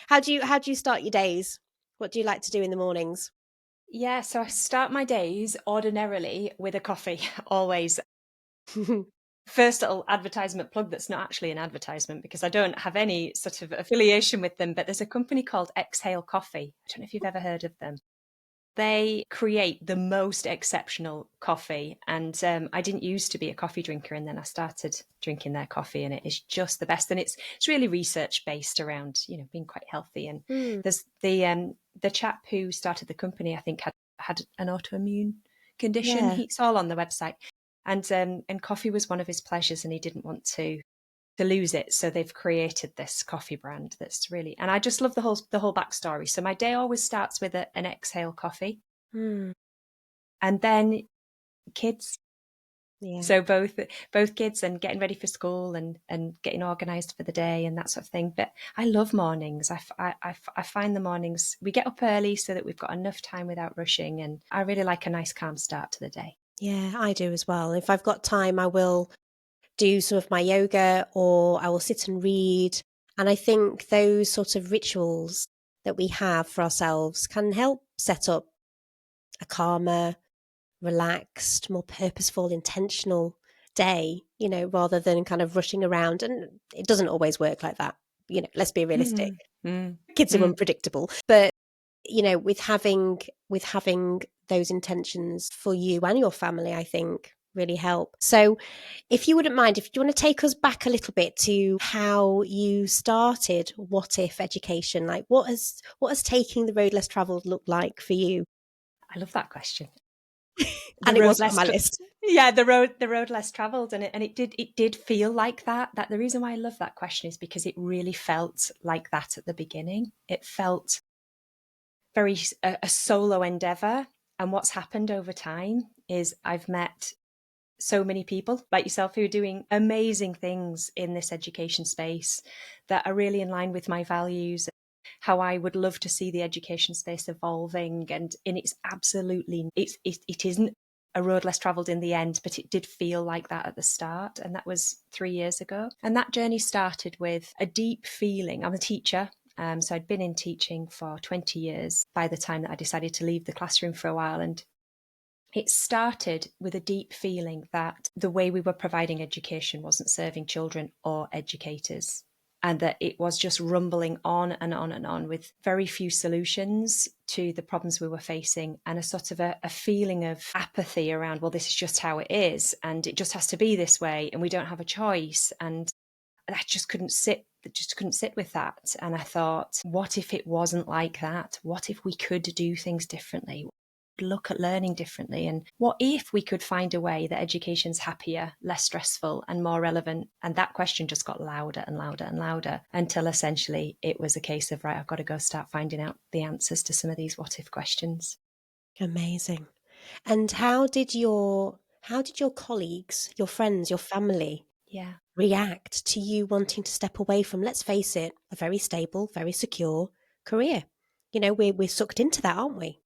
How do you start your days? What do you like to do in the mornings? Yeah, so I start my days ordinarily with a coffee, always. First little advertisement plug that's not actually an advertisement because I don't have any sort of affiliation with them, but there's a company called Exhale Coffee. I don't know if you've ever heard of them. They create the most exceptional coffee. And I didn't used to be a coffee drinker, and then I started drinking their coffee, and it is just the best. And it's really research based around, being quite healthy. And Mm, there's the chap who started the company, I think, had an autoimmune condition. yeah. It's all on the website. And coffee was one of his pleasures, and he didn't want to lose it. So they've created this coffee brand that's really, and I just love the whole backstory. So my day always starts with an exhale coffee, Mm, and then kids. yeah. So both kids and getting ready for school and getting organised for the day and that sort of thing. But I love mornings. I find the mornings we get up early so that we've got enough time without rushing, and I really like a nice calm start to the day. Yeah, I do as well. If I've got time, I will do some of my yoga or I will sit and read. And I think those sort of rituals that we have for ourselves can help set up a calmer, relaxed, more purposeful, intentional day, rather than kind of rushing around. And it doesn't always work like that. Let's be realistic. Mm, mm, Kids are mm. unpredictable. But, with having those intentions for you and your family, I think really help. So if you wouldn't mind, if you want to take us back a little bit to how you started What If Education, like what has taking the road less traveled looked like for you? I love that question. The And it road wasn't on less my list. Yeah, the road less traveled, and it did feel like that the reason why I love that question is because it really felt like that at the beginning. It felt very a solo endeavor, and what's happened over time is I've met so many people like yourself who are doing amazing things in this education space that are really in line with my values, how I would love to see the education space evolving. And it's absolutely, it isn't a road less traveled in the end, but it did feel like that at the start. And that was 3 years ago. And that journey started with a deep feeling. I'm a teacher. So I'd been in teaching for 20 years by the time that I decided to leave the classroom for a while. And it started with a deep feeling that the way we were providing education wasn't serving children or educators, and that it was just rumbling on and on and on with very few solutions to the problems we were facing, and a sort of a feeling of apathy around, well, this is just how it is, and it just has to be this way, and we don't have a choice. And I just couldn't sit with that. And I thought, what if it wasn't like that? What if we could do things differently? Look at learning differently, and what if we could find a way that education's happier, less stressful and more relevant? And that question just got louder and louder and louder until essentially it was a case of, right, I've got to go start finding out the answers to some of these what if questions. Amazing. And how did your colleagues, your friends, your family Yeah. react to you wanting to step away from, let's face it, a very stable, very secure career? We're sucked into that, aren't we?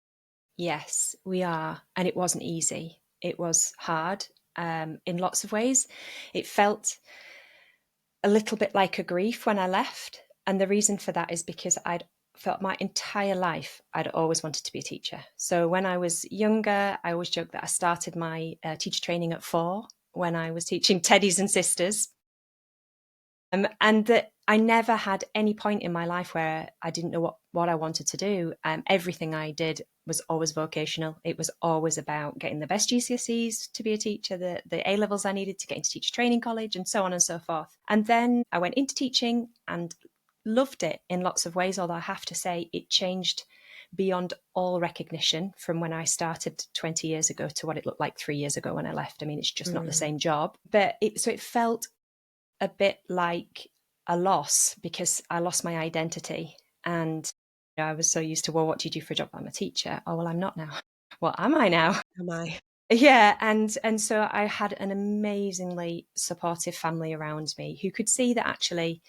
Yes, we are. And it wasn't easy. It was hard, in lots of ways. It felt a little bit like a grief when I left. And the reason for that is because I'd felt my entire life I'd always wanted to be a teacher. So when I was younger, I always joke that I started my teacher training at 4 when I was teaching Teddies and Sisters. And that I never had any point in my life where I didn't know what I wanted to do. Everything I did was always vocational. It was always about getting the best GCSEs to be a teacher, the A levels I needed to get into teacher training college, and so on and so forth. And then I went into teaching and loved it in lots of ways, although I have to say it changed beyond all recognition from when I started 20 years ago to what it looked like 3 years ago when I left. I mean, it's just not the Mm. same job. But it felt a bit like a loss because I lost my identity. And I was so used to, well, what do you do for a job? I'm a teacher. Oh, well, I'm not now. What am I now? Am I? Yeah, and so I had an amazingly supportive family around me who could see that actually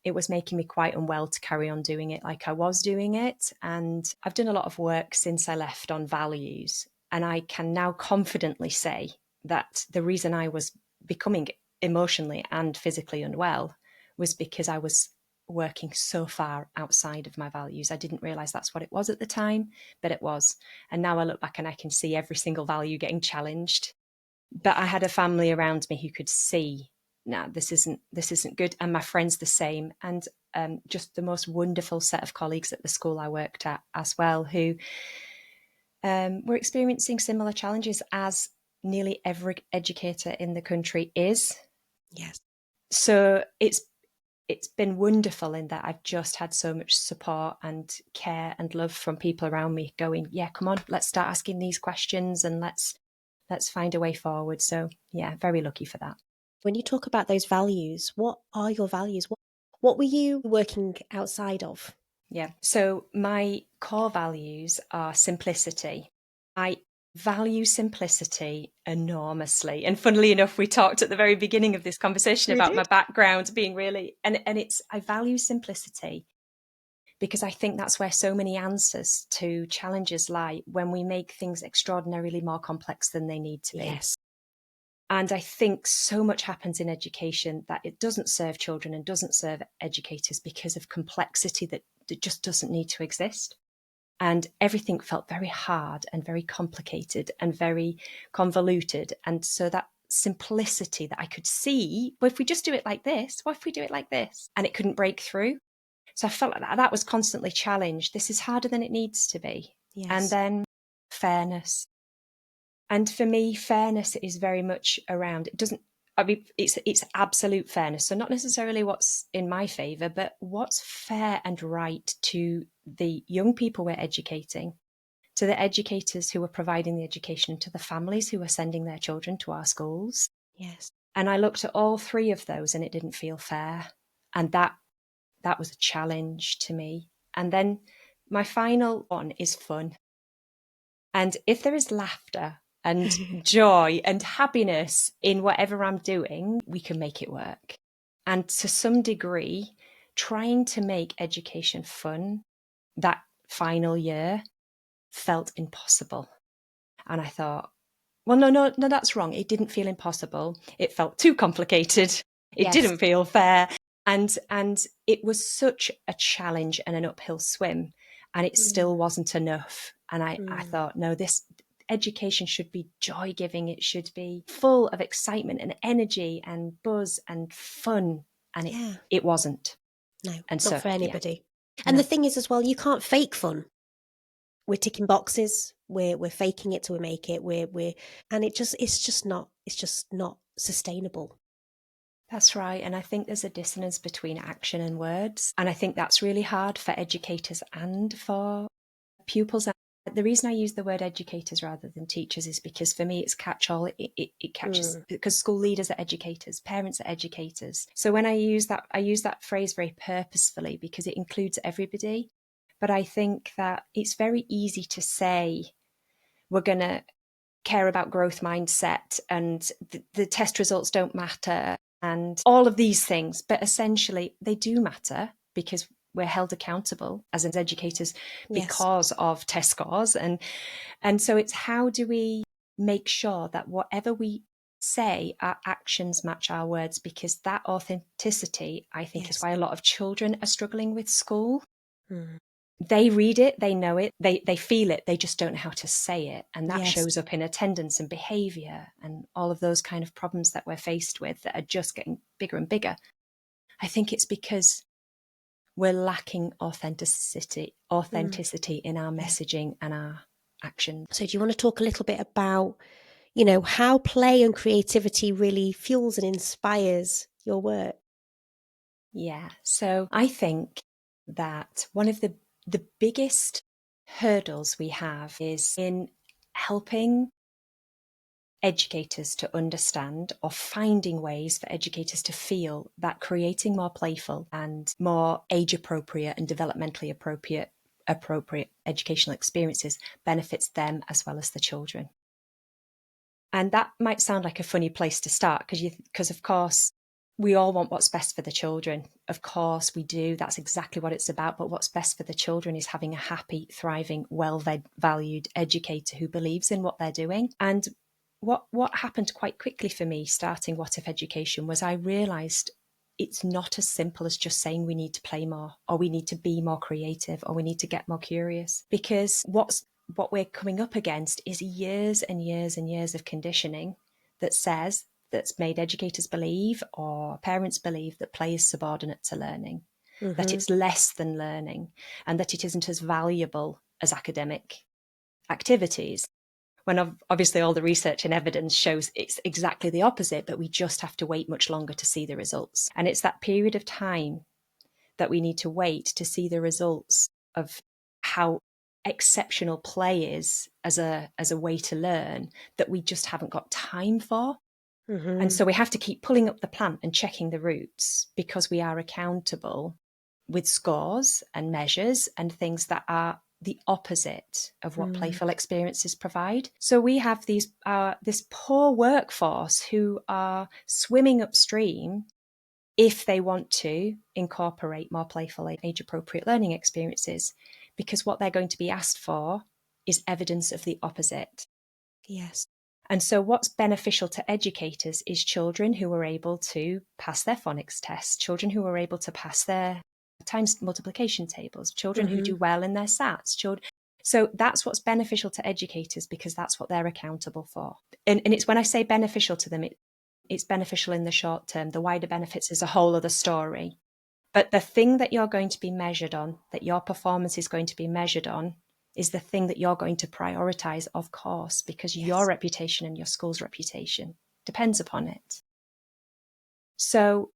it was making me quite unwell to carry on doing it like I was doing it. And I've done a lot of work since I left on values, and I can now confidently say that the reason I was becoming emotionally and physically unwell was because I was working so far outside of my values. I didn't realize that's what it was at the time, but it was. And now I look back and I can see every single value getting challenged. But I had a family around me who could see, no, this isn't good. And my friends the same. And just the most wonderful set of colleagues at the school I worked at as well, who were experiencing similar challenges as nearly every educator in the country is. Yes. So it's been wonderful in that I've just had so much support and care and love from people around me going, yeah, come on, let's start asking these questions and let's find a way forward. So yeah, very lucky for that. When you talk about those values, what are your values? What were you working outside of? Yeah. So my core values are simplicity. I value simplicity enormously. And funnily enough, we talked at the very beginning of this conversation about my background being really, and I value simplicity because I think that's where so many answers to challenges lie, when we make things extraordinarily more complex than they need to be. Yes. And I think so much happens in education that it doesn't serve children and doesn't serve educators because of complexity that just doesn't need to exist. And everything felt very hard and very complicated and very convoluted. And so that simplicity that I could see, well, if we just do it like this, what if we do it like this? And it couldn't break through. So I felt like that was constantly challenged. This is harder than it needs to be. Yes. And then fairness. And for me, fairness is very much around, it's absolute fairness. So not necessarily what's in my favour, but what's fair and right to the young people we're educating, to the educators who are providing the education, to the families who are sending their children to our schools. Yes. And I looked at all three of those and it didn't feel fair. And that was a challenge to me. And then my final one is fun. And if there is laughter and joy and happiness in whatever I'm doing, we can make it work. And to some degree, trying to make education fun that final year felt impossible. And I thought, well, no, that's wrong. It didn't feel impossible. It felt too complicated. It didn't feel fair. And it was such a challenge and an uphill swim, and it still wasn't enough. And I thought, no, this education should be joy-giving. It should be full of excitement and energy and buzz and fun. And it wasn't. No, and not for anybody. Yeah. And the thing is as well, you can't fake fun. We're ticking boxes. We're faking it till we make it. And it's just not sustainable. That's right. And I think there's a dissonance between action and words. And I think that's really hard for educators and for pupils. The reason I use the word educators rather than teachers is because for me it's catch-all. It catches, because school leaders are educators, parents are educators. So when I use that phrase very purposefully because it includes everybody. But I think that it's very easy to say we're going to care about growth mindset and the test results don't matter and all of these things. But essentially they do matter because we're held accountable as educators because of test scores. And so it's how do we make sure that whatever we say, our actions match our words, because that authenticity, I think, is why a lot of children are struggling with school. They read it, they know it, they feel it, they just don't know how to say it. And that shows up in attendance and behaviour and all of those kind of problems that we're faced with that are just getting bigger and bigger. I think it's because we're lacking authenticity in our messaging and our actions. So do you want to talk a little bit about, how play and creativity really fuels and inspires your work? Yeah, so I think that one of the biggest hurdles we have is in helping educators to understand, or finding ways for educators to feel that creating more playful and more age appropriate and developmentally appropriate educational experiences benefits them as well as the children. And that might sound like a funny place to start because of course we all want what's best for the children. Of course we do. That's exactly what it's about. But what's best for the children is having a happy, thriving, well-valued educator who believes in what they're doing. And what happened quite quickly for me starting What If Education was I realised it's not as simple as just saying we need to play more, or we need to be more creative, or we need to get more curious. Because what we're coming up against is years and years and years of conditioning that's made educators believe, or parents believe, that play is subordinate to learning, that it's less than learning, and that it isn't as valuable as academic activities. When obviously all the research and evidence shows it's exactly the opposite, but we just have to wait much longer to see the results. And it's that period of time that we need to wait to see the results of how exceptional play is as a way to learn, that we just haven't got time for. And so we have to keep pulling up the plant and checking the roots, because we are accountable with scores and measures and things that are the opposite of what playful experiences provide. So we have this poor workforce who are swimming upstream if they want to incorporate more playful, age-appropriate learning experiences, because what they're going to be asked for is evidence of the opposite. Yes. And so what's beneficial to educators is children who are able to pass their phonics tests, children who are able to pass their times multiplication tables, children who do well in their SATs. So that's what's beneficial to educators, because that's what they're accountable for. And it's when I say beneficial to them, it's beneficial in the short term. The wider benefits is a whole other story. But the thing that you're going to be measured on, that your performance is going to be measured on, is the thing that you're going to prioritize, of course, because your reputation and your school's reputation depends upon it. So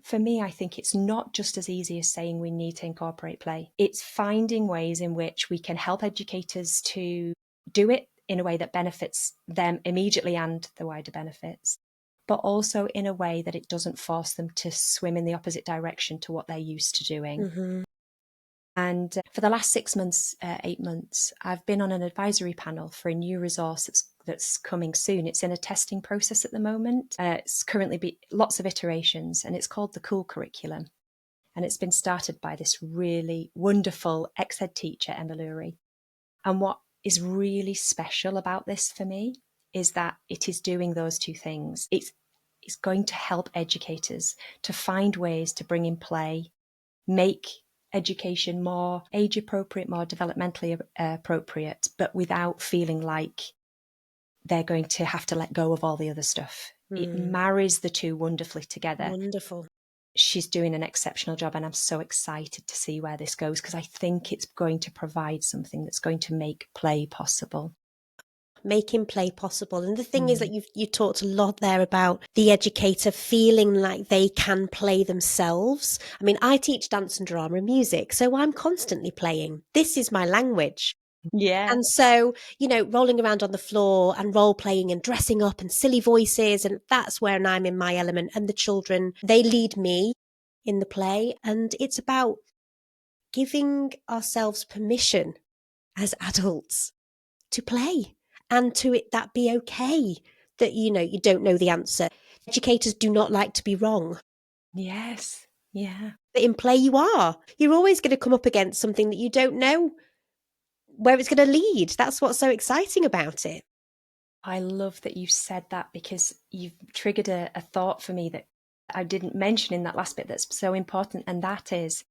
for me, I think it's not just as easy as saying we need to incorporate play. It's finding ways in which we can help educators to do it in a way that benefits them immediately and the wider benefits, but also in a way that it doesn't force them to swim in the opposite direction to what they're used to doing. And for the last 6 months, 8 months, I've been on an advisory panel for a new resource that's coming soon. It's in a testing process at the moment. It's currently lots of iterations, and it's called the Cool Curriculum. And it's been started by this really wonderful ex-ed teacher, Emma Lurie. And what is really special about this for me is that it is doing those two things. It's going to help educators to find ways to bring in play, make education more age appropriate, more developmentally appropriate, but without feeling like they're going to have to let go of all the other stuff. It marries the two wonderfully together. Wonderful. She's doing an exceptional job, and I'm so excited to see where this goes, because I think it's going to provide something that's going to make play possible. Making play possible. And the thing is that you talked a lot there about the educator feeling like they can play themselves. I mean, I teach dance and drama and music, so I'm constantly playing. This is my language. Yeah. And so, rolling around on the floor and role playing and dressing up and silly voices, and that's where I'm in my element. And the children, they lead me in the play. And it's about giving ourselves permission as adults to play. And to it that be okay that, you don't know the answer. Educators do not like to be wrong. Yes. Yeah. But in play you are. You're always going to come up against something that you don't know where it's going to lead. That's what's so exciting about it. I love that you said that, because you've triggered a thought for me that I didn't mention in that last bit that's so important, and that is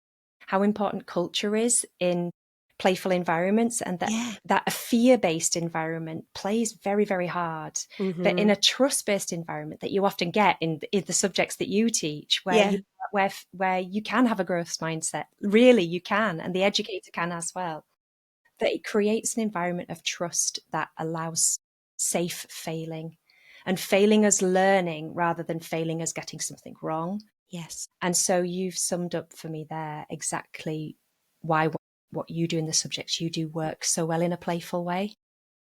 how important culture is in playful environments, and that a fear-based environment plays very, very hard. But in a trust-based environment that you often get in the subjects that you teach, where you can have a growth mindset, really you can, and the educator can as well, that it creates an environment of trust that allows safe failing, and failing as learning rather than failing as getting something wrong. Yes. And so you've summed up for me there exactly why what you do in the subjects you do work so well in a playful way.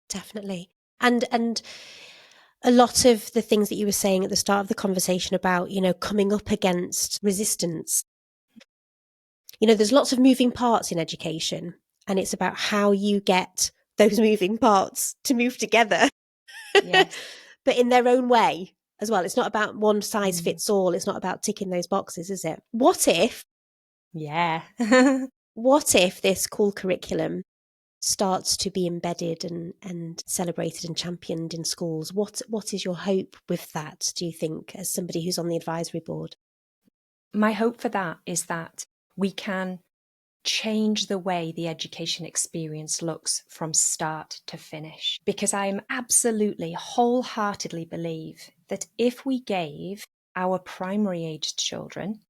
Definitely. And a lot of the things that you were saying at the start of the conversation about, coming up against resistance. There's lots of moving parts in education, and it's about how you get those moving parts to move together. Yes. But in their own way as well. It's not about one size fits all. It's not about ticking those boxes, is it? What if this cool curriculum starts to be embedded and celebrated and championed in schools? What is your hope with that, do you think, as somebody who's on the advisory board? my hope for that is that we can change the way the education experience looks from start to finish. Because I absolutely, wholeheartedly believe that if we gave our primary aged children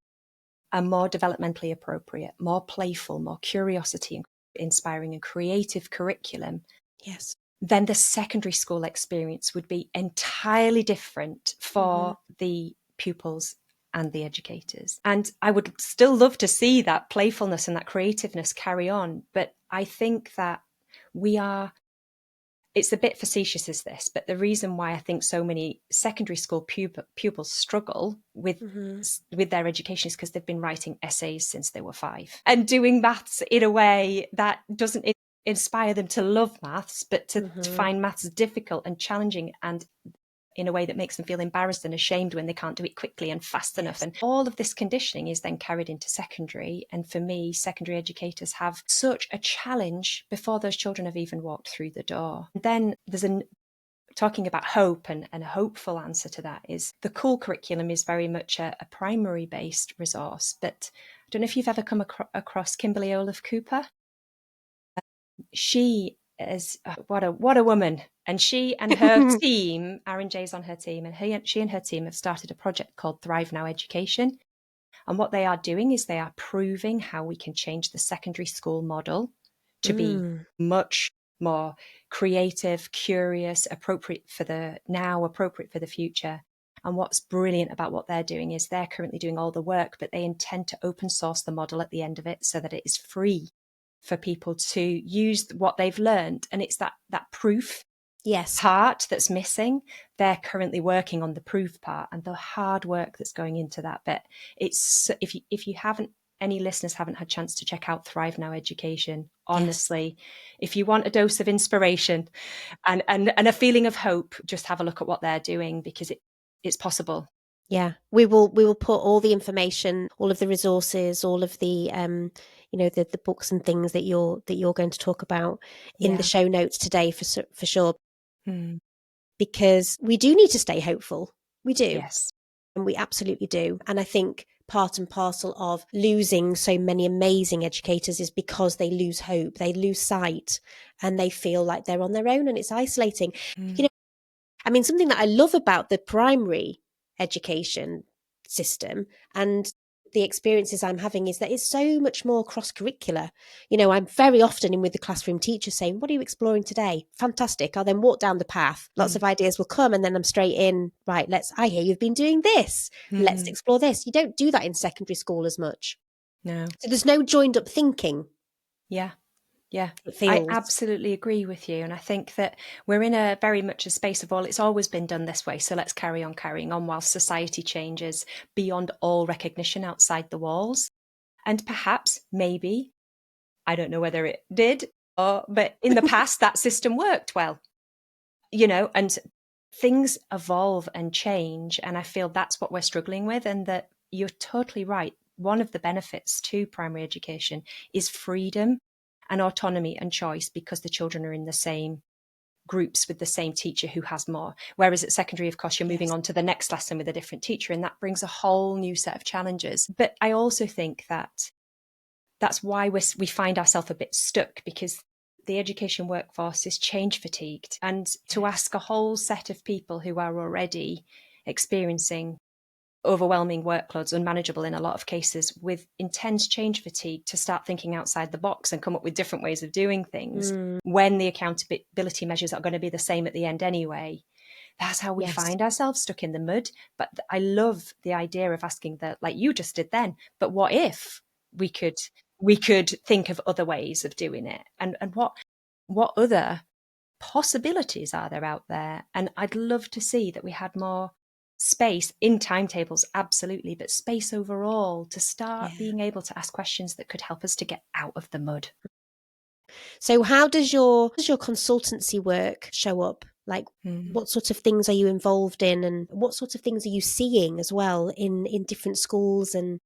a more developmentally appropriate, more playful, more curiosity inspiring and creative curriculum, Yes. then the secondary school experience would be entirely different for the pupils and the educators. And I would still love to see that playfulness and that creativeness carry on. But I think that it's a bit facetious is this, but the reason why I think so many secondary school pupils struggle with their education is because they've been writing essays since they were 5 and doing maths in a way that doesn't inspire them to love maths, but to find maths difficult and challenging, and in a way that makes them feel embarrassed and ashamed when they can't do it quickly and fast enough. And all of this conditioning is then carried into secondary. And for me, secondary educators have such a challenge before those children have even walked through the door. And then there's talking about hope, and a hopeful answer to that is the COOL curriculum is very much a primary based resource. But I don't know if you've ever come across Kimberly Olaf Cooper. She is what a woman, and she and her team, Aaron Jay's on her team, and she and her team have started a project called Thrive Now Education. And what they are doing is they are proving how we can change the secondary school model to be much more creative, curious, appropriate for the now, appropriate for the future. And what's brilliant about what they're doing is they're currently doing all the work, but they intend to open source the model at the end of it so that it is free for people to use what they've learned. And it's that proof part that's missing. They're currently working on the proof part and the hard work that's going into that. But it's if you haven't, any listeners haven't had a chance to check out Thrive Now Education, honestly, if you want a dose of inspiration and a feeling of hope, just have a look at what they're doing, because it's possible. Yeah, we will put all the information, all of the resources, all of the the books and things that you're going to talk about in the show notes today for sure. Because we do need to stay hopeful. We do. Yes. And we absolutely do. And I think part and parcel of losing so many amazing educators is because they lose hope, they lose sight, and they feel like they're on their own, and it's isolating. I mean, something that I love about the primary education system and the experiences I'm having is that it's so much more cross-curricular. I'm very often in with the classroom teacher saying, what are you exploring today? Fantastic. I'll then walk down the path. Lots of ideas will come, and then I'm straight in. Right, I hear you've been doing this. Let's explore this. You don't do that in secondary school as much. No. So there's no joined up thinking. Yeah. Yeah, I absolutely agree with you. And I think that we're in a very much a space of, well, it's always been done this way, so let's carry on carrying on while society changes beyond all recognition outside the walls. And perhaps, maybe, I don't know whether it did, but in the past that system worked well, and things evolve and change. And I feel that's what we're struggling with, and that you're totally right. One of the benefits to primary education is freedom and autonomy and choice, because the children are in the same groups with the same teacher who has more. Whereas at secondary, of course, you're moving on to the next lesson with a different teacher, and that brings a whole new set of challenges. But I also think that that's why we find ourselves a bit stuck, because the education workforce is change fatigued. And to ask a whole set of people who are already experiencing overwhelming workloads, unmanageable in a lot of cases, with intense change fatigue, to start thinking outside the box and come up with different ways of doing things when the accountability measures are going to be the same at the end anyway. That's how we find ourselves stuck in the mud. But I love the idea of asking that, like you just did then, but what if we could think of other ways of doing it, and what other possibilities are there out there? And I'd love to see that we had more space in timetables, absolutely, but space overall to start being able to ask questions that could help us to get out of the mud. So how does your consultancy work show up? Like, what sort of things are you involved in, and what sort of things are you seeing as well in different schools and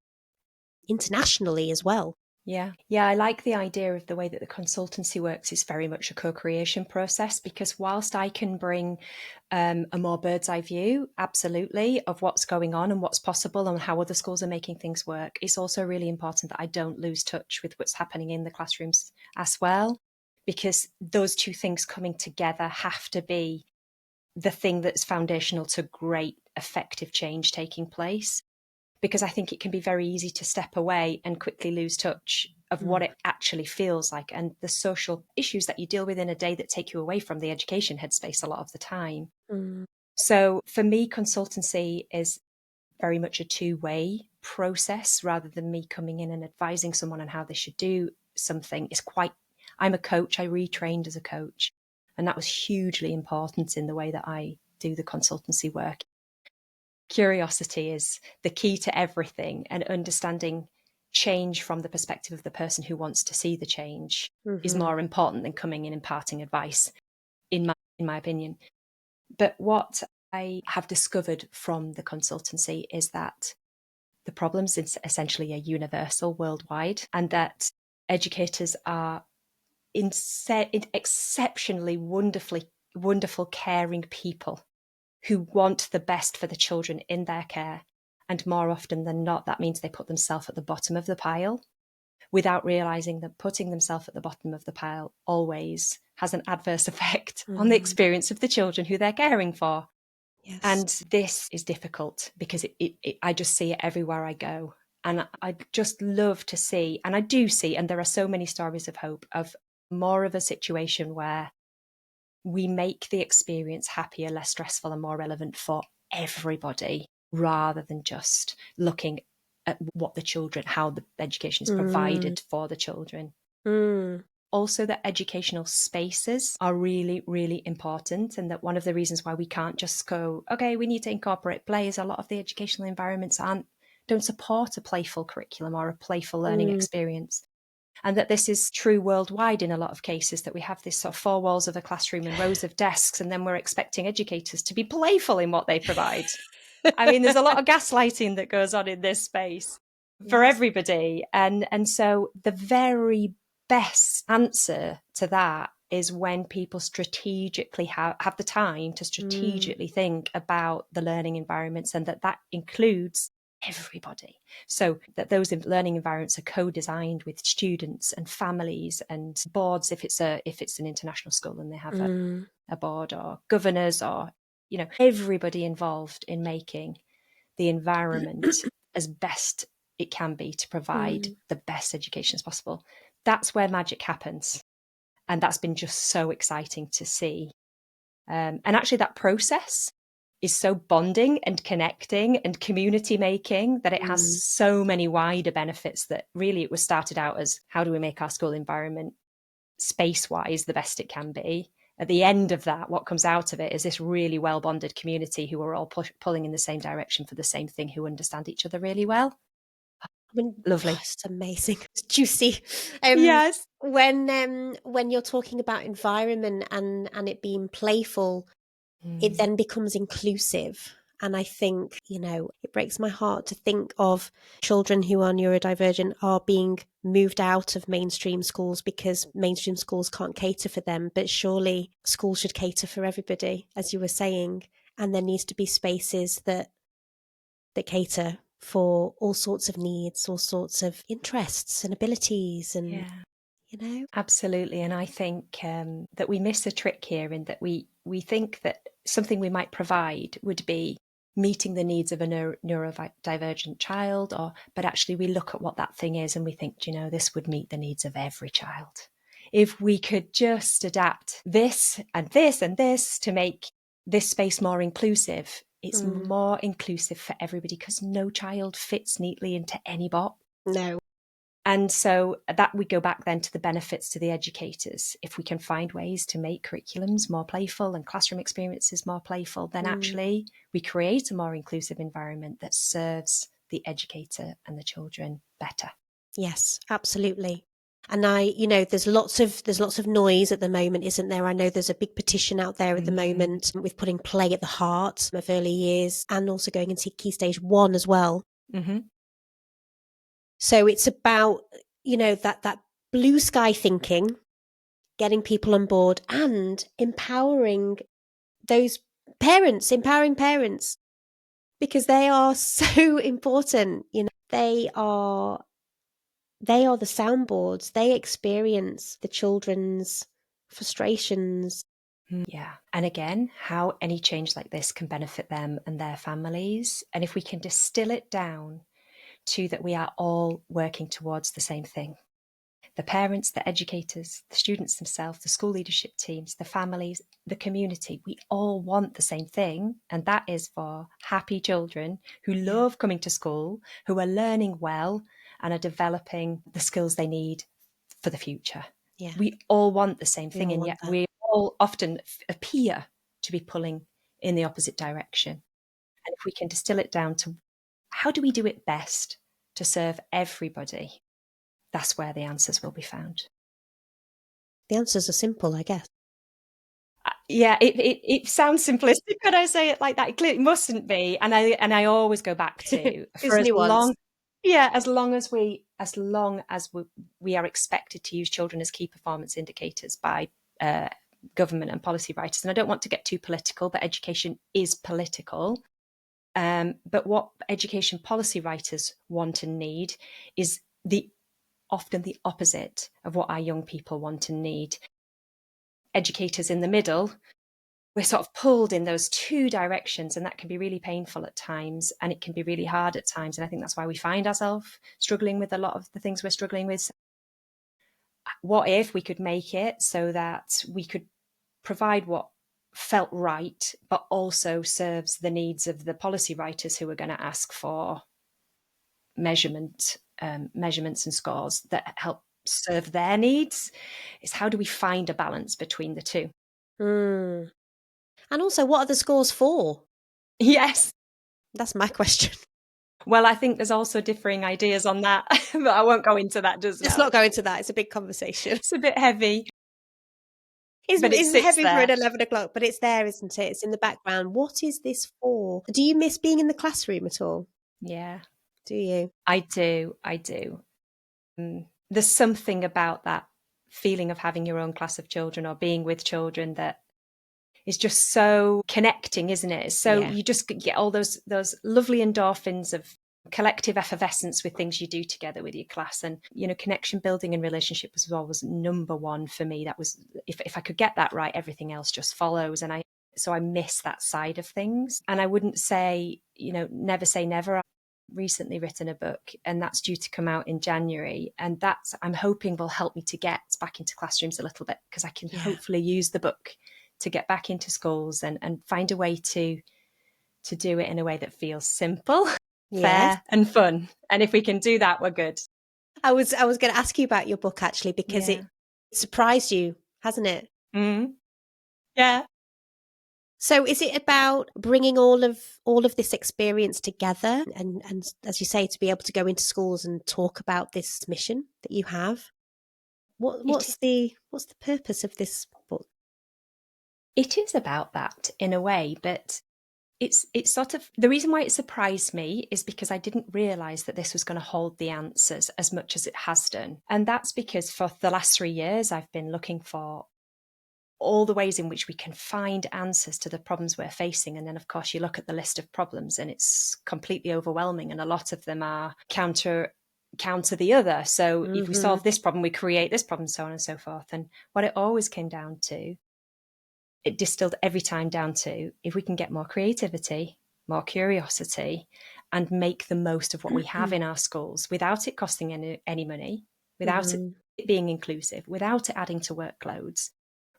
internationally as well? Yeah. Yeah, I like the idea of the way that the consultancy works is very much a co-creation process, because whilst I can bring a more bird's eye view, absolutely, of what's going on and what's possible and how other schools are making things work, it's also really important that I don't lose touch with what's happening in the classrooms as well, because those two things coming together have to be the thing that's foundational to great, effective change taking place. Because I think it can be very easy to step away and quickly lose touch of what it actually feels like and the social issues that you deal with in a day that take you away from the education headspace a lot of the time. So for me, consultancy is very much a two-way process rather than me coming in and advising someone on how they should do something. I'm a coach, I retrained as a coach, and that was hugely important in the way that I do the consultancy work. Curiosity is the key to everything, and understanding change from the perspective of the person who wants to see the change is more important than coming in and imparting advice, in my opinion. But what I have discovered from the consultancy is that the problems essentially are universal worldwide, and that educators are exceptionally wonderful, caring people who want the best for the children in their care. And more often than not, that means they put themselves at the bottom of the pile without realizing that putting themselves at the bottom of the pile always has an adverse effect on the experience of the children who they're caring for. Yes. And this is difficult because I just see it everywhere I go. And I just love to see, and I do see, and there are so many stories of hope, of more of a situation where we make the experience happier, less stressful, and more relevant for everybody, rather than just looking at what the children, how the education is provided for the children. Also, that educational spaces are really, really important, and that one of the reasons why we can't just go, okay, we need to incorporate play, is a lot of the educational environments don't support a playful curriculum or a playful learning experience. And that this is true worldwide in a lot of cases, that we have this sort of four walls of a classroom and rows of desks, and then we're expecting educators to be playful in what they provide. I mean, there's a lot of gaslighting that goes on in this space for everybody. And so the very best answer to that is when people strategically have the time to strategically think about the learning environments, and that includes everybody. So that those learning environments are co-designed with students and families and boards, if it's an international school and they have a board, or governors, or everybody involved in making the environment as best it can be to provide the best education as possible. That's where magic happens, and that's been just so exciting to see. And actually that process is so bonding and connecting and community making that it has so many wider benefits, that really it was started out as, how do we make our school environment space-wise the best it can be? At the end of that, what comes out of it is this really well-bonded community who are all pulling in the same direction for the same thing, who understand each other really well. Lovely. It's amazing. It's juicy. Yes. When you're talking about environment and it being playful, it then becomes inclusive. And I think, it breaks my heart to think of children who are neurodivergent are being moved out of mainstream schools because mainstream schools can't cater for them. But surely schools should cater for everybody, as you were saying. And there needs to be spaces that cater for all sorts of needs, all sorts of interests and abilities, and Absolutely. And I think that we miss a trick here, in that we think that something we might provide would be meeting the needs of a neurodivergent child, but actually we look at what that thing is and we think, this would meet the needs of every child. If we could just adapt this and this and this to make this space more inclusive, it's more inclusive for everybody, because no child fits neatly into any box. No. And so that we go back then to the benefits to the educators. If we can find ways to make curriculums more playful and classroom experiences more playful, then actually we create a more inclusive environment that serves the educator and the children better. Yes, absolutely. And there's lots of noise at the moment, isn't there? I know there's a big petition out there at the moment with putting play at the heart of early years, and also going into Key Stage 1 as well. So it's about that blue sky thinking, getting people on board, and empowering empowering parents, because they are so important. They are the soundboards. They experience the children's frustrations. Yeah. And again, how any change like this can benefit them and their families. And if we can distill it down to that we are all working towards the same thing. The parents, the educators, the students themselves, the school leadership teams, the families, the community, we all want the same thing. And that is for happy children who love coming to school, who are learning well and are developing the skills they need for the future. Yeah. We all want the same thing, and yet we all often appear to be pulling in the opposite direction. And if we can distill it down to how do we do it best to serve everybody, that's where the answers will be found. The answers are simple, I guess. Yeah, it sounds simplistic when I say it like that. It clearly mustn't be, and I always go back to for as long, as long as we are expected to use children as key performance indicators by government and policy writers. And I don't want to get too political, but education is political. But what education policy writers want and need is often the opposite of what our young people want and need. Educators in the middle, we're sort of pulled in those two directions, and that can be really painful at times, and it can be really hard at times. And I think that's why we find ourselves struggling with a lot of the things we're struggling with. What if we could make it so that we could provide what felt right, but also serves the needs of the policy writers who are going to ask for measurements and scores that help serve their needs? Is how do we find a balance between the two? And also, what are the scores for? Yes, that's my question. Well, I think there's also differing ideas on that, but I won't go into that just now. Let's not go into that. It's a big conversation. It's a bit heavy. It's heavy for an 11 o'clock, but it's there, isn't it? It's in the background. What is this for? Do you miss being in the classroom at all? Yeah. Do you? I do. There's something about that feeling of having your own class of children or being with children that is just so connecting, isn't it? So you just get all those lovely endorphins of collective effervescence with things you do together with your class. And, connection building and relationship was always number one for me. That was, if I could get that right, everything else just follows. And so I miss that side of things. And I wouldn't say, never say never. I've recently written a book, and that's due to come out in January. And that's, I'm hoping, will help me to get back into classrooms a little bit, because I can hopefully use the book to get back into schools and find a way to do it in a way that feels simple, fair and fun. And if we can do that, we're good. I was going to ask you about your book, actually, because it surprised you, hasn't it? Mm-hmm. Yeah. So is it about bringing all of this experience together and as you say, to be able to go into schools and talk about this mission that you have? What's the purpose of this book? It is about that in a way, but it's sort of, the reason why it surprised me is because I didn't realise that this was going to hold the answers as much as it has done. And that's because for the last 3 years, I've been looking for all the ways in which we can find answers to the problems we're facing. And then, of course, you look at the list of problems and it's completely overwhelming. And a lot of them are counter the other. So if we solve this problem, we create this problem, so on and so forth. And what it always came down to, it distilled every time down to, if we can get more creativity, more curiosity, and make the most of what we have in our schools without it costing any money, without it being inclusive, without it adding to workloads,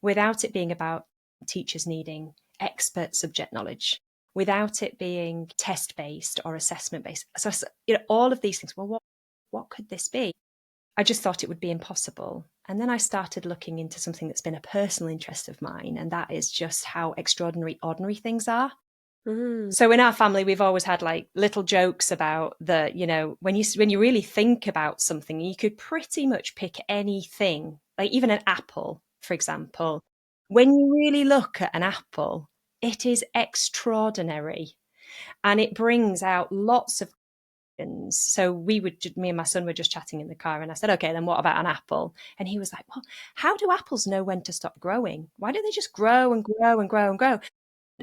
without it being about teachers needing expert subject knowledge, without it being test-based or assessment-based. So, all of these things, well, what could this be? I just thought it would be impossible. And then I started looking into something that's been a personal interest of mine, and that is just how extraordinary ordinary things are. So in our family, we've always had like little jokes about when you really think about something, you could pretty much pick anything, like even an apple, for example. When you really look at an apple, it is extraordinary, and it brings out lots of So me and my son were just chatting in the car, and I said, okay, then what about an apple? And he was like, well, how do apples know when to stop growing? Why don't they just grow and grow and grow and grow?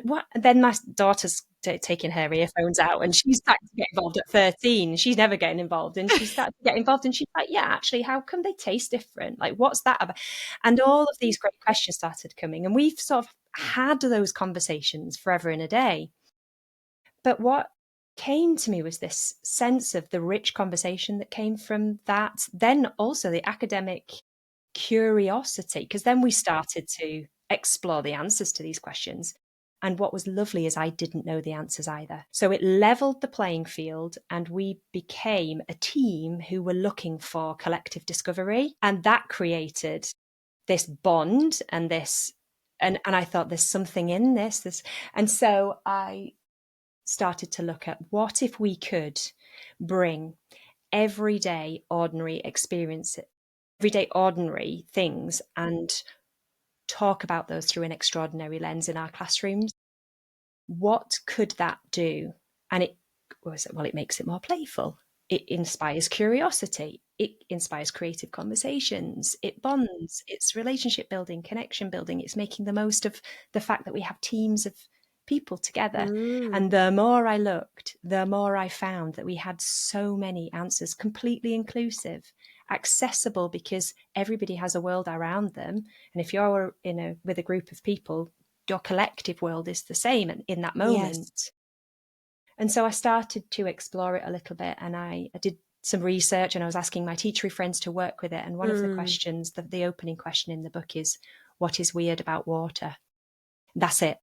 What? Then my daughter's taking her earphones out, and she's starting to get involved at 13. She's never getting involved, and she started to get involved, and she's like, yeah, actually, how come they taste different? Like, what's that about? And all of these great questions started coming, and we've sort of had those conversations forever and a day. But what came to me was this sense of the rich conversation that came from that. Then also the academic curiosity, because then we started to explore the answers to these questions. And what was lovely is I didn't know the answers either. So it leveled the playing field, and we became a team who were looking for collective discovery. And that created this bond and this, and I thought there's something in this. And so I started to look at what if we could bring everyday ordinary experience, everyday ordinary things, and talk about those through an extraordinary lens in our classrooms. What could that do? And it makes it more playful. It inspires curiosity. It inspires creative conversations. It bonds. It's relationship building, connection building. It's making the most of the fact that we have teams of people together. And the more I looked, the more I found that we had so many answers, completely inclusive, accessible, because everybody has a world around them. And if you're with a group of people, your collective world is the same in that moment. Yes. And so I started to explore it a little bit, and I did some research, and I was asking my teachery friends to work with it. And one of the questions, the opening question in the book is, what is weird about water? That's it.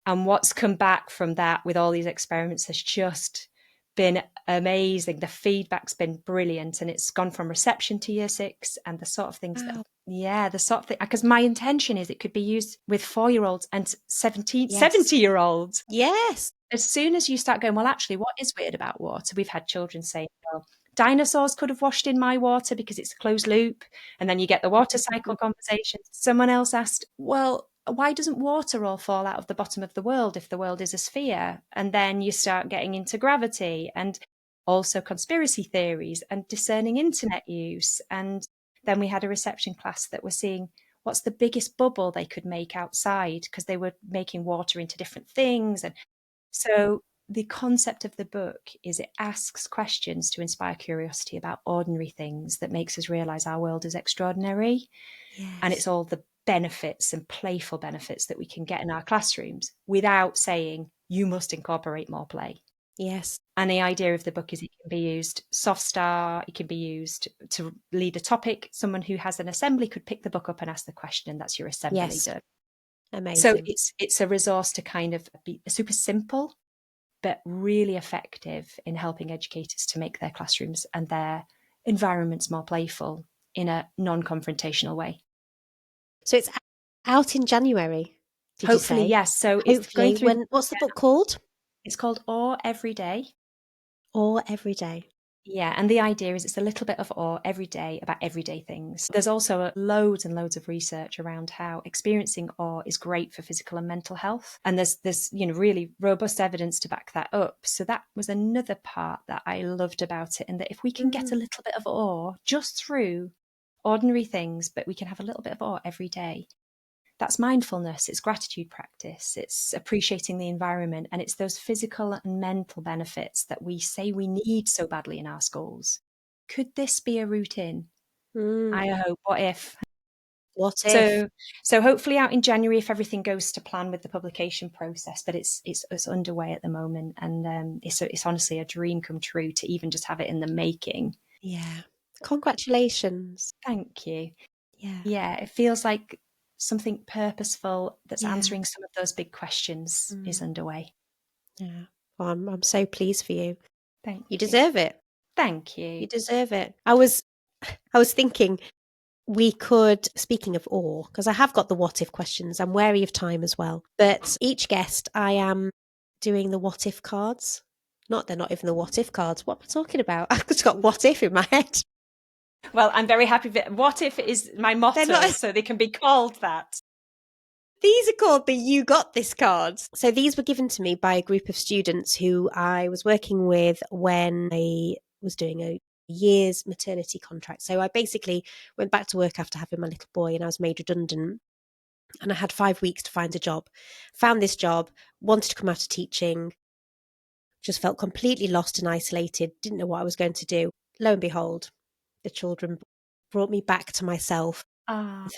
And what's come back from that with all these experiments has just been amazing. The feedback's been brilliant, and it's gone from reception to year 6, and the sort of things because my intention is it could be used with 4-year-olds and 70-year-olds. Yes. As soon as you start going, well, actually, what is weird about water? We've had children say, well, dinosaurs could have washed in my water because it's a closed loop. And then you get the water cycle conversation. Someone else asked, well, why doesn't water all fall out of the bottom of the world if the world is a sphere? And then you start getting into gravity, and also conspiracy theories and discerning internet use. And then we had a reception class that were seeing what's the biggest bubble they could make outside, because they were making water into different things. And so the concept of the book is it asks questions to inspire curiosity about ordinary things that makes us realize our world is extraordinary. Yes. And it's all the benefits and playful benefits that we can get in our classrooms without saying you must incorporate more play. Yes. And the idea of the book is it can be used soft start, it can be used to lead a topic. Someone who has an assembly could pick the book up and ask the question, and that's your assembly done. Amazing. So it's a resource to kind of be super simple, but really effective in helping educators to make their classrooms and their environments more playful in a non-confrontational way. So it's out in January, did Hopefully, you say? yes. So hopefully, it's going through. What's the book called? It's called Awe Every Day. Awe Every Day. Yeah, and the idea is it's a little bit of awe every day about everyday things. There's also loads and loads of research around how experiencing awe is great for physical and mental health. And there's really robust evidence to back that up. So that was another part that I loved about it, and that if we can get a little bit of awe just through ordinary things, but we can have a little bit of awe every day. That's mindfulness, it's gratitude practice, it's appreciating the environment, and it's those physical and mental benefits that we say we need so badly in our schools. Could this be a route in? I hope. What if? What if? So hopefully out in January if everything goes to plan with the publication process, but it's underway at the moment, and it's honestly a dream come true to even just have it in the making. Yeah. Congratulations. Thank you. Yeah, it feels like something purposeful that's answering some of those big questions is underway. Yeah. Well, I'm so pleased for you. Thank you. You deserve it. Thank you. You deserve it. I was thinking we could, speaking of awe, because I have got the what if questions. I'm wary of time as well. But each guest, I am doing the what if cards. They're not even the what if cards. What am I talking about? I've just got what if in my head. Well, I'm very happy that what if is my motto, so they can be called that. These are called the You Got This cards. So these were given to me by a group of students who I was working with when I was doing a year's maternity contract. So I basically went back to work after having my little boy and I was made redundant. And I had 5 weeks to find a job. Found this job, wanted to come out of teaching, just felt completely lost and isolated, didn't know what I was going to do. Lo and behold, the children brought me back to myself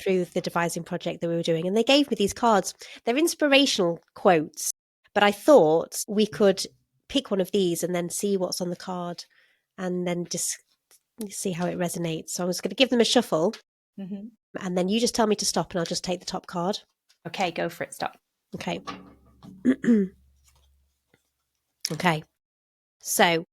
through the devising project that we were doing. And they gave me these cards. They're inspirational quotes, but I thought we could pick one of these and then see what's on the card and then just see how it resonates. So I was going to give them a shuffle and then you just tell me to stop and I'll just take the top card. Okay, go for it. Stop. Okay. Okay. So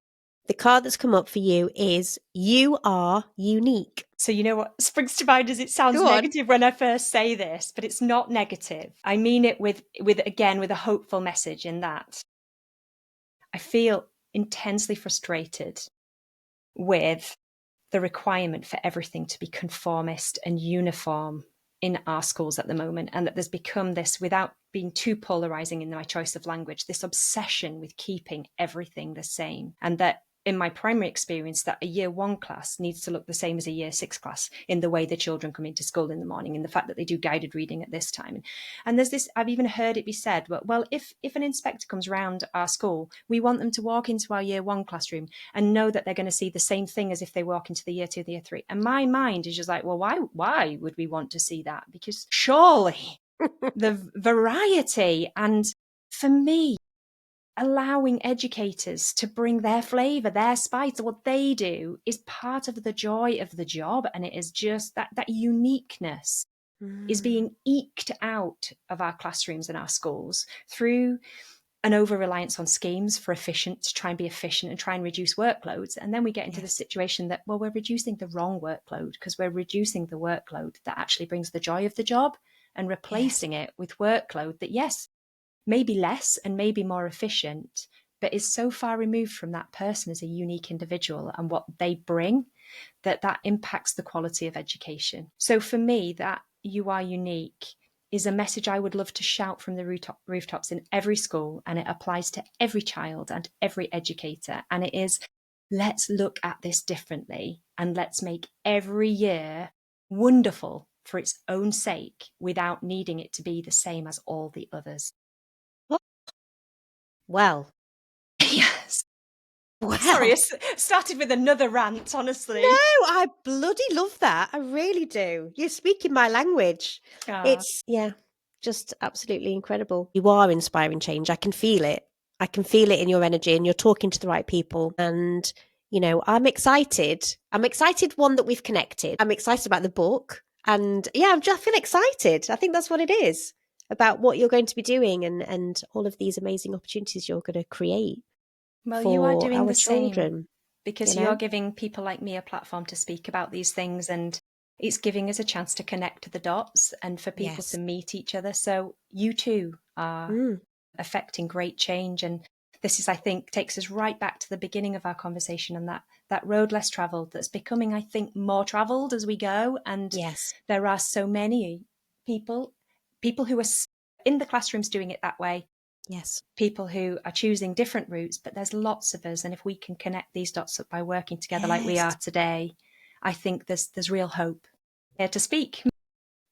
the card that's come up for you is You Are Unique. So you know what springs to mind is it sounds negative when I first say this, but it's not negative. I mean it with a hopeful message in that I feel intensely frustrated with the requirement for everything to be conformist and uniform in our schools at the moment, and that there's become this, without being too polarizing in my choice of language, this obsession with keeping everything the same. And that in my primary experience, that a year 1 class needs to look the same as a year 6 class in the way the children come into school in the morning, in the fact that they do guided reading at this time. And there's this, I've even heard it be said, well, if an inspector comes around our school, we want them to walk into our year 1 classroom and know that they're going to see the same thing as if they walk into the year 2, the year 3. And my mind is just like, well, why would we want to see that? Because surely the variety, and for me, allowing educators to bring their flavour, their spice to what they do is part of the joy of the job. And it is just that uniqueness is being eked out of our classrooms and our schools through an over-reliance on schemes to try and be efficient and try and reduce workloads. And then we get into the situation that, well, we're reducing the wrong workload because we're reducing the workload that actually brings the joy of the job and replacing it with workload that, yes, maybe less and maybe more efficient, but is so far removed from that person as a unique individual and what they bring that impacts the quality of education. So for me, that You Are Unique is a message I would love to shout from the rooftops in every school, and it applies to every child and every educator. And it is, let's look at this differently and let's make every year wonderful for its own sake without needing it to be the same as all the others. Well, yes. Well, sorry, I started with another rant, honestly. No, I bloody love that. I really do. You're speaking my language. It's, just absolutely incredible. You are inspiring change. I can feel it. I can feel it in your energy, and you're talking to the right people. And, I'm excited. I'm excited, one, that we've connected. I'm excited about the book. And I feel excited. I think that's what it is, about what you're going to be doing and all of these amazing opportunities you're going to create. Well, you are doing the children, same, because you're giving people like me a platform to speak about these things, and it's giving us a chance to connect the dots and for people to meet each other. So you too are affecting great change. And this is, I think, takes us right back to the beginning of our conversation, and that road less travelled that's becoming, I think, more travelled as we go. And there are so many people who are in the classrooms doing it that way. Yes. People who are choosing different routes, but there's lots of us. And if we can connect these dots up by working together like we are today, I think there's real hope here to speak.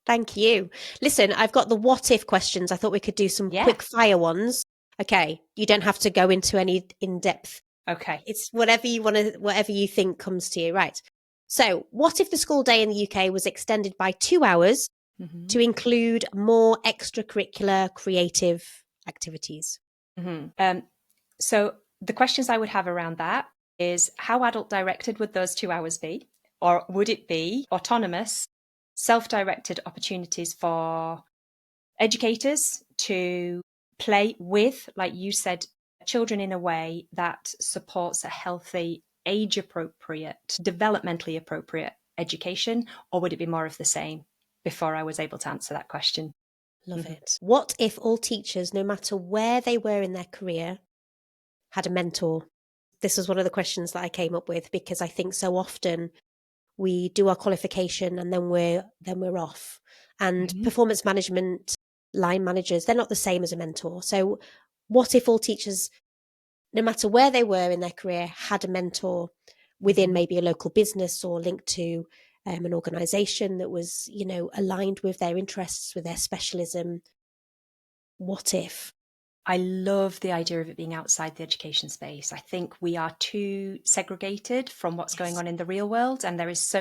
Thank you. Listen, I've got the what if questions. I thought we could do some quick fire ones. Okay. You don't have to go into any in-depth. Okay. It's whatever you think comes to you. Right. So what if the school day in the UK was extended by 2 hours to include more extracurricular creative activities? So the questions I would have around that is, how adult directed would those 2 hours be? Or would it be autonomous, self-directed opportunities for educators to play with, like you said, children in a way that supports a healthy, age-appropriate, developmentally appropriate education? Or would it be more of the same? Before I was able to answer that question. Love it. What if all teachers, no matter where they were in their career, had a mentor? This was one of the questions that I came up with, because I think so often we do our qualification and then we're off. And performance management line managers, they're not the same as a mentor. So what if all teachers, no matter where they were in their career, had a mentor within maybe a local business or linked to an organisation that was, aligned with their interests, with their specialism? What if? I love the idea of it being outside the education space. I think we are too segregated from what's going on in the real world. And that's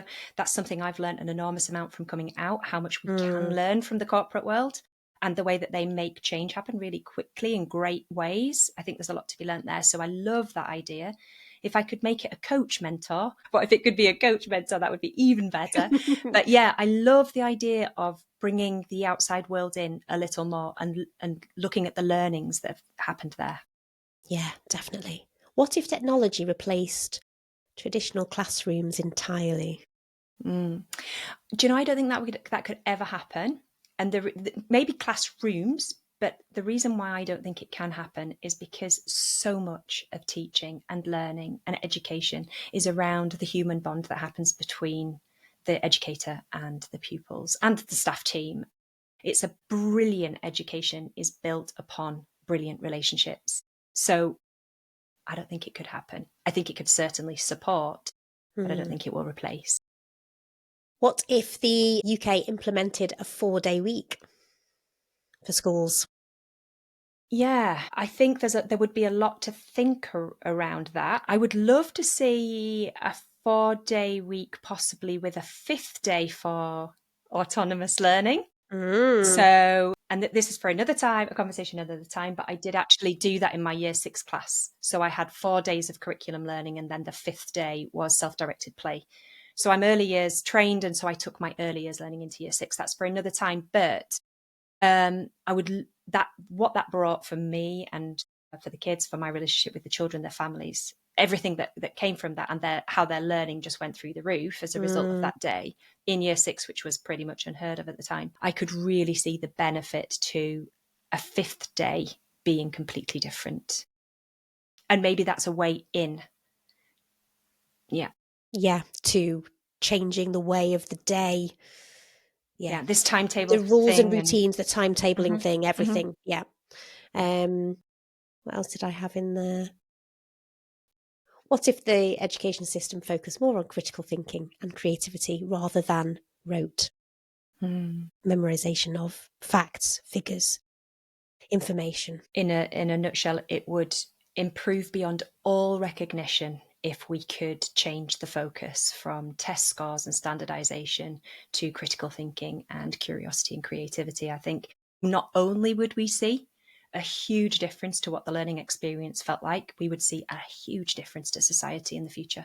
something I've learned an enormous amount from coming out, how much we can learn from the corporate world and the way that they make change happen really quickly in great ways. I think there's a lot to be learned there. So I love that idea. If I could make it a coach mentor, but if it could be a coach mentor, that would be even better. But yeah, I love the idea of bringing the outside world in a little more and looking at the learnings that have happened there. Yeah, definitely. What if technology replaced traditional classrooms entirely? Do you know, I don't think that could ever happen. And maybe classrooms, but the reason why I don't think it can happen is because so much of teaching and learning and education is around the human bond that happens between the educator and the pupils and the staff team. It's a brilliant education is built upon brilliant relationships. So I don't think it could happen. I think it could certainly support, but I don't think it will replace. What if the UK implemented a 4-day week for schools? Yeah, I think there would be a lot to think around that. I would love to see a 4-day week, possibly with a 5th day for autonomous learning. So, and this is for another time, a conversation another time, but I did actually do that in my year 6 class. So I had 4 days of curriculum learning, and then the 5th day was self-directed play. So I'm early years trained, and so I took my early years learning into year 6. That's for another time. But what that brought for me and for the kids, for my relationship with the children, their families, everything that came from that, and how their learning just went through the roof as a result of that day in year 6, which was pretty much unheard of at the time. I could really see the benefit to a 5th day being completely different. And maybe that's a way in. Yeah. Yeah, to changing the way of the day. Yeah, this timetable, the rules and routines, the timetabling thing, everything. Yeah. What else did I have in there? What if the education system focused more on critical thinking and creativity rather than rote memorization of facts, figures, information? In a nutshell, it would improve beyond all recognition if we could change the focus from test scores and standardization to critical thinking and curiosity and creativity. I think not only would we see a huge difference to what the learning experience felt like, we would see a huge difference to society in the future.